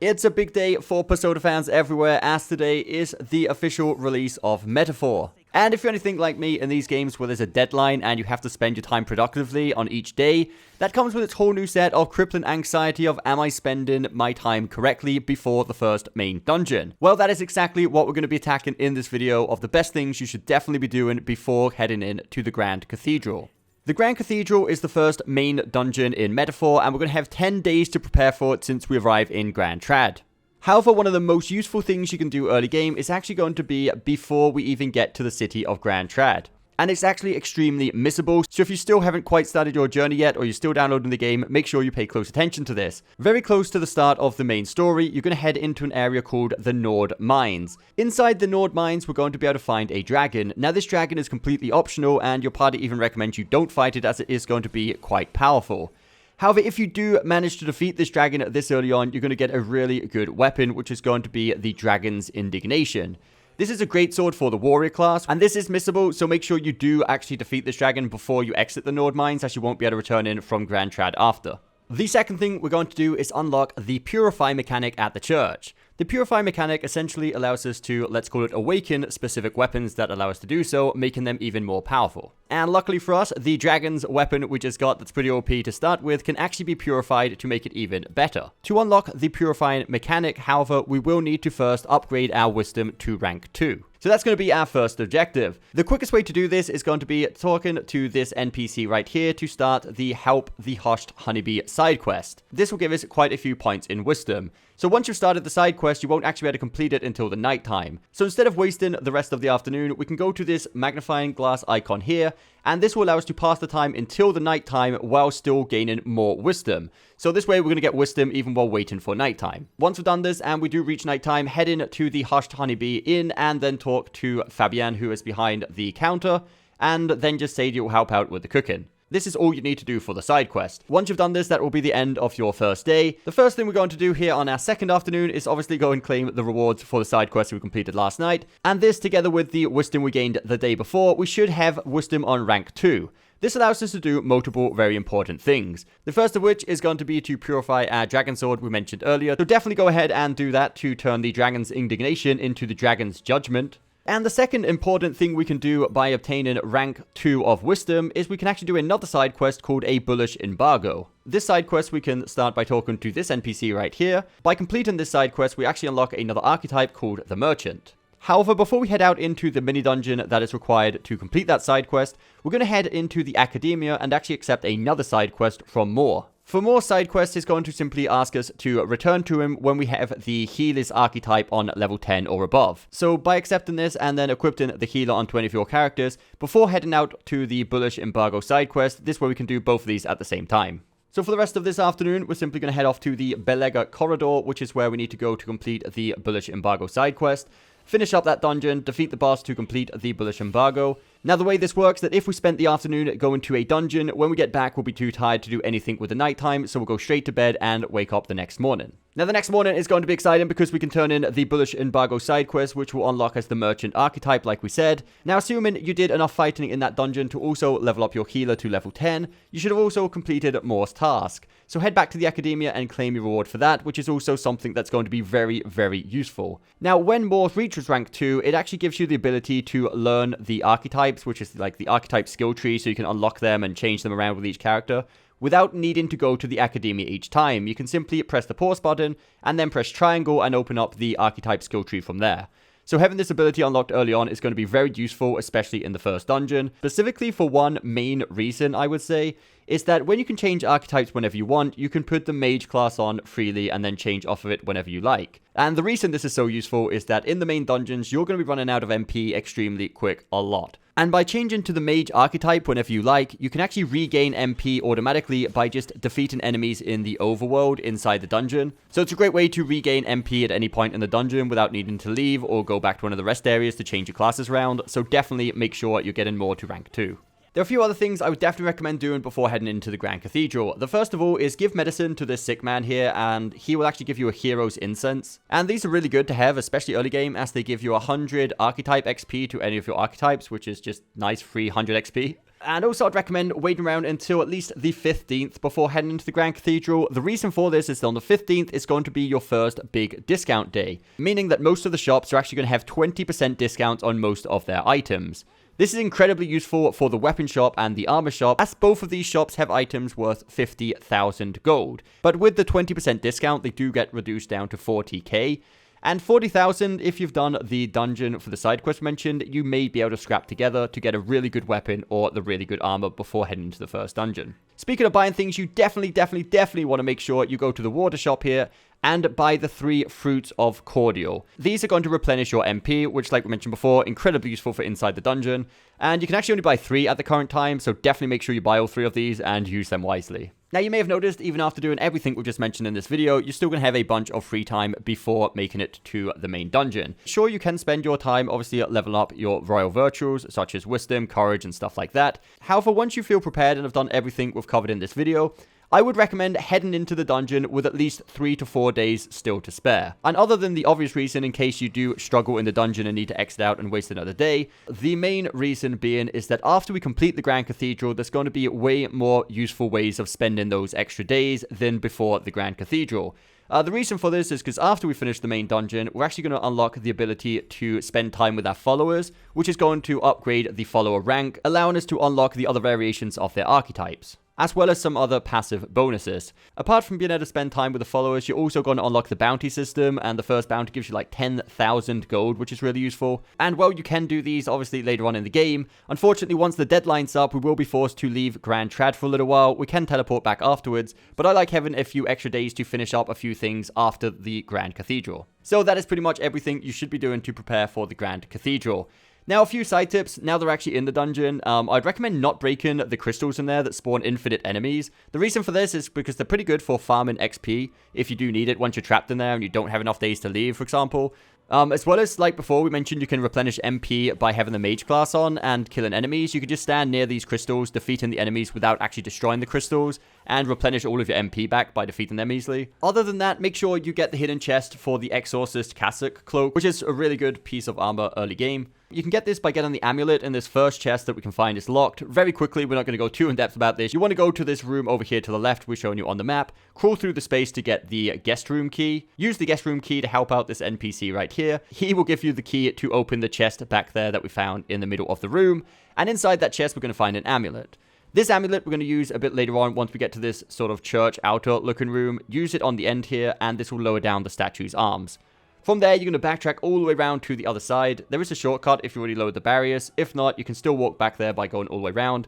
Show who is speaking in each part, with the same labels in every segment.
Speaker 1: It's a big day for Persona fans everywhere, as today is the official release of Metaphor. And if you're anything like me in these games where there's a deadline and you have to spend your time productively on each day, that comes with its whole new set of crippling anxiety of am I spending my time correctly before the first main dungeon? Well, that is exactly what we're going to be attacking in this video of the best things you should definitely be doing before heading in to the Grand Cathedral. The Grand Cathedral is the first main dungeon in Metaphor, and we're going to have 10 days to prepare for it since we arrive in Grand Trad. However, one of the most useful things you can do early game is actually going to be before we even get to the city of Grand Trad. And it's actually extremely missable, so if you still haven't quite started your journey yet or you're still downloading the game, make sure you pay close attention to this. Very close to the start of the main story, you're going to head into an area called the Nord Mines. Inside the Nord Mines, we're going to be able to find a dragon. Now, this dragon is completely optional, and your party even recommends you don't fight it as it is going to be quite powerful. However, if you do manage to defeat this dragon this early on, you're going to get a really good weapon, which is going to be the Dragon's Indignation. This is a great sword for the warrior class, and this is missable, so make sure you do actually defeat this dragon before you exit the Nord Mines, as you won't be able to return in from Grand Trad after. The second thing we're going to do is unlock the Purify mechanic at the church. The Purify mechanic essentially allows us to, let's call it, awaken specific weapons that allow us to do so, making them even more powerful. And luckily for us, the dragon's weapon we just got that's pretty OP to start with can actually be purified to make it even better. To unlock the Purifying mechanic, however, we will need to first upgrade our wisdom to rank 2. So that's going to be our first objective. The quickest way to do this is going to be talking to this NPC right here to start the Help the Hushed Honeybee side quest. This will give us quite a few points in wisdom. So once you've started the side quest, you won't actually be able to complete it until the night time. So instead of wasting the rest of the afternoon, we can go to this magnifying glass icon here, and this will allow us to pass the time until the night time while still gaining more wisdom. So this way we're going to get wisdom even while waiting for nighttime. Once we've done this and we do reach nighttime, head in to the Hushed Honeybee Inn and then talk to Fabian, who is behind the counter, and then just say you'll help out with the cooking. This is all you need to do for the side quest. Once you've done this, that will be the end of your first day. The first thing we're going to do here on our second afternoon is obviously go and claim the rewards for the side quest we completed last night. And this, together with the wisdom we gained the day before, we should have wisdom on rank 2. This allows us to do multiple very important things. The first of which is going to be to purify our dragon sword we mentioned earlier. So definitely go ahead and do that to turn the dragon's indignation into the dragon's judgment. And the second important thing we can do by obtaining rank 2 of wisdom is we can actually do another side quest called a bullish embargo. This side quest we can start by talking to this NPC right here. By completing this side quest, we actually unlock another archetype called the merchant. However, before we head out into the mini dungeon that is required to complete that side quest, we're going to head into the academia and actually accept another side quest from Moore. For more side quests, is going to simply ask us to return to him when we have the healer's archetype on level 10 or above. So by accepting this and then equipping the healer onto any of your characters, before heading out to the bullish embargo side quest, this way we can do both of these at the same time. So for the rest of this afternoon, we're simply going to head off to the Belega corridor, which is where we need to go to complete the bullish embargo side quest. Finish up that dungeon, defeat the boss to complete the bullish embargo. Now the way this works, that if we spent the afternoon going to a dungeon, when we get back we'll be too tired to do anything with the nighttime, so we'll go straight to bed and wake up the next morning. Now the next morning is going to be exciting because we can turn in the bullish embargo side quest, which will unlock as the merchant archetype like we said. Now assuming you did enough fighting in that dungeon to also level up your healer to level 10, you should have also completed Moore's task. So head back to the academia and claim your reward for that, which is also something that's going to be very, very useful. Now when Moore reaches rank 2, it actually gives you the ability to learn the archetypes, which is like the archetype skill tree, so you can unlock them and change them around with each character without needing to go to the academia each time. You can simply press the pause button and then press triangle and open up the archetype skill tree from there. So having this ability unlocked early on is going to be very useful, especially in the first dungeon. Specifically for one main reason, I would say, is that when you can change archetypes whenever you want, you can put the mage class on freely and then change off of it whenever you like. And the reason this is so useful is that in the main dungeons, you're going to be running out of MP extremely quick a lot. And by changing to the mage archetype whenever you like, you can actually regain MP automatically by just defeating enemies in the overworld inside the dungeon. So it's a great way to regain MP at any point in the dungeon without needing to leave or go back to one of the rest areas to change your classes around. So definitely make sure you're getting more to rank 2. There are a few other things I would definitely recommend doing before heading into the Grand Cathedral. The first of all is give medicine to this sick man here, and he will actually give you a hero's incense. And these are really good to have, especially early game, as they give you 100 archetype XP to any of your archetypes, which is just nice free 100 XP. And also, I'd recommend waiting around until at least the 15th before heading into the Grand Cathedral. The reason for this is that on the 15th is going to be your first big discount day, meaning that most of the shops are actually going to have 20% discounts on most of their items. This is incredibly useful for the weapon shop and the armor shop, as both of these shops have items worth 50,000 gold. But with the 20% discount, they do get reduced down to 40k. And 40,000, if you've done the dungeon for the side quest mentioned, you may be able to scrap together to get a really good weapon or the really good armor before heading into the first dungeon. Speaking of buying things, you definitely want to make sure you go to the water shop here and buy the 3 fruits of cordial. These are going to replenish your MP, which, like we mentioned before, incredibly useful for inside the dungeon. And you can actually only buy 3 at the current time, so definitely make sure you buy all 3 of these and use them wisely. Now, you may have noticed, even after doing everything we've just mentioned in this video, you're still going to have a bunch of free time before making it to the main dungeon. Sure, you can spend your time, obviously, leveling up your royal virtues, such as wisdom, courage, and stuff like that. However, once you feel prepared and have done everything we've covered in this video, I would recommend heading into the dungeon with at least 3 to 4 days still to spare. And other than the obvious reason in case you do struggle in the dungeon and need to exit out and waste another day, the main reason being is that after we complete the Grand Cathedral, there's going to be way more useful ways of spending those extra days than before the Grand Cathedral. The reason for this is because after we finish the main dungeon, we're actually going to unlock the ability to spend time with our followers, which is going to upgrade the follower rank, allowing us to unlock the other variations of their archetypes, as well as some other passive bonuses. Apart from being able to spend time with the followers, you're also going to unlock the bounty system, and the first bounty gives you like 10,000 gold, which is really useful. And while you can do these, obviously, later on in the game, unfortunately, once the deadline's up, we will be forced to leave Grand Trad for a little while. We can teleport back afterwards, but I like having a few extra days to finish up a few things after the Grand Cathedral. So that is pretty much everything you should be doing to prepare for the Grand Cathedral. Now, a few side tips, now they're actually in the dungeon. I'd recommend not breaking the crystals in there that spawn infinite enemies. The reason for this is because they're pretty good for farming XP if you do need it once you're trapped in there and you don't have enough days to leave, for example. As well as, like before, we mentioned you can replenish MP by having the mage class on and killing enemies. You could just stand near these crystals, defeating the enemies without actually destroying the crystals, and replenish all of your MP back by defeating them easily. Other than that, make sure you get the hidden chest for the Exorcist Cassock Cloak, which is a really good piece of armor early game. You can get this by getting the amulet, and this first chest that we can find is locked. Very quickly, we're not going to go too in depth about this. You want to go to this room over here to the left, we're showing you on the map. Crawl through the space to get the guest room key. Use the guest room key to help out this NPC right here. He will give you the key to open the chest back there that we found in the middle of the room. And inside that chest, we're going to find an amulet. This amulet we're going to use a bit later on once we get to this sort of church outer looking room. Use it on the end here, and this will lower down the statue's arms. From there, you're going to backtrack all the way around to the other side. There is a shortcut if you already lowered the barriers. If not, you can still walk back there by going all the way around.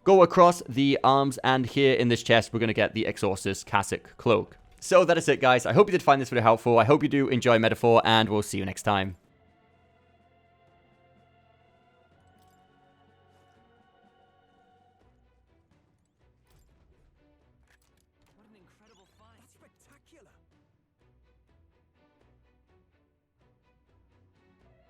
Speaker 1: Go across the arms, and here in this chest, we're going to get the Exorcist Cassock Cloak. So that is it, guys. I hope you did find this video helpful. I hope you do enjoy Metaphor, and we'll see you next time.